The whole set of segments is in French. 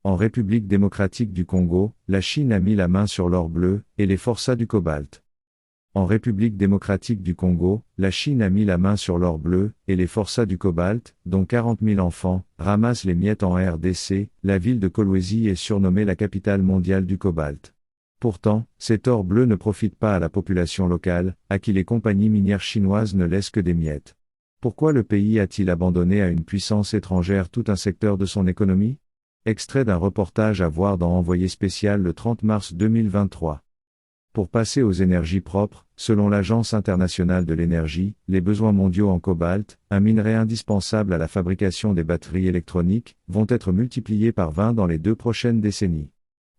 En République démocratique du Congo, la Chine a mis la main sur l'or bleu et les forçats du cobalt. En République démocratique du Congo, la Chine a mis la main sur l'or bleu et les forçats du cobalt, dont 40 000 enfants, ramassent les miettes en RDC. La ville de Kolwezi est surnommée la capitale mondiale du cobalt. Pourtant, cet or bleu ne profite pas à la population locale, à qui les compagnies minières chinoises ne laissent que des miettes. Pourquoi le pays a-t-il abandonné à une puissance étrangère tout un secteur de son économie? Extrait d'un reportage à voir dans Envoyé spécial le 30 mars 2023. Pour passer aux énergies propres, selon l'Agence internationale de l'énergie, les besoins mondiaux en cobalt, un minerai indispensable à la fabrication des batteries électroniques, vont être multipliés par 20 dans les 2 prochaines décennies.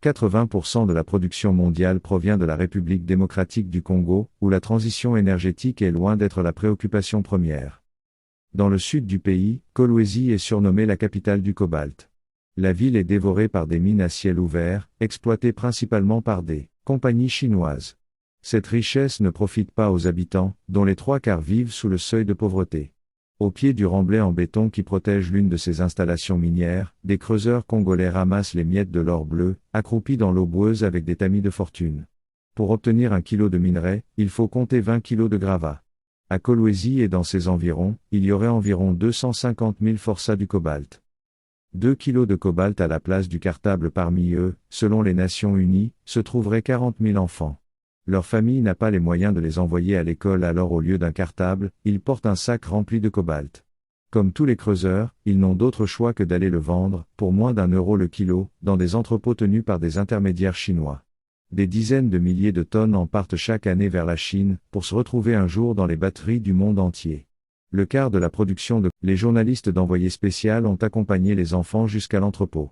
80% de la production mondiale provient de la République démocratique du Congo, où la transition énergétique est loin d'être la préoccupation première. Dans le sud du pays, Kolwezi est surnommée la capitale du cobalt. La ville est dévorée par des mines à ciel ouvert, exploitées principalement par des compagnies chinoises. Cette richesse ne profite pas aux habitants, dont les 3/4 vivent sous le seuil de pauvreté. Au pied du remblai en béton qui protège l'une de ces installations minières, des creuseurs congolais ramassent les miettes de l'or bleu, accroupis dans l'eau boueuse avec des tamis de fortune. Pour obtenir 1 kilo de minerai, il faut compter 20 kilos de gravats. À Kolwezi et dans ses environs, il y aurait environ 250 000 forçats du cobalt. 2 kilos de cobalt à la place du cartable. Parmi eux, selon les Nations Unies, se trouveraient 40 000 enfants. Leur famille n'a pas les moyens de les envoyer à l'école, alors au lieu d'un cartable, ils portent un sac rempli de cobalt. Comme tous les creuseurs, ils n'ont d'autre choix que d'aller le vendre, pour moins d'1 € le kilo, dans des entrepôts tenus par des intermédiaires chinois. Des dizaines de milliers de tonnes en partent chaque année vers la Chine, pour se retrouver un jour dans les batteries du monde entier. Le quart de la production de les journalistes d'Envoyé spécial ont accompagné les enfants jusqu'à l'entrepôt.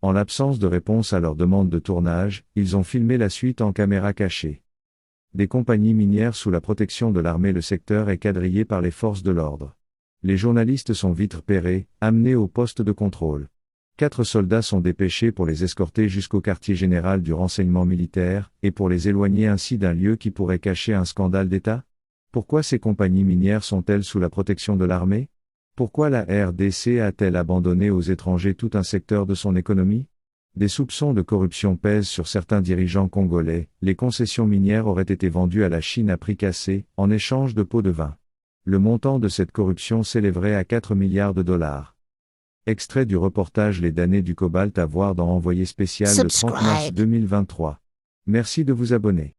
En l'absence de réponse à leur demande de tournage, ils ont filmé la suite en caméra cachée. Des compagnies minières sous la protection de l'armée. Le secteur est quadrillé par les forces de l'ordre. Les journalistes sont vite repérés, amenés au poste de contrôle. 4 soldats sont dépêchés pour les escorter jusqu'au quartier général du renseignement militaire, et pour les éloigner ainsi d'un lieu qui pourrait cacher un scandale d'État. Pourquoi ces compagnies minières sont-elles sous la protection de l'armée? Pourquoi la RDC a-t-elle abandonné aux étrangers tout un secteur de son économie? Des soupçons de corruption pèsent sur certains dirigeants congolais. Les concessions minières auraient été vendues à la Chine à prix cassé, en échange de pots de vin. Le montant de cette corruption s'élèverait à 4 milliards de dollars. Extrait du reportage Les damnés du cobalt à voir dans Envoyé spécial le 30 mars 2023. Merci de vous abonner.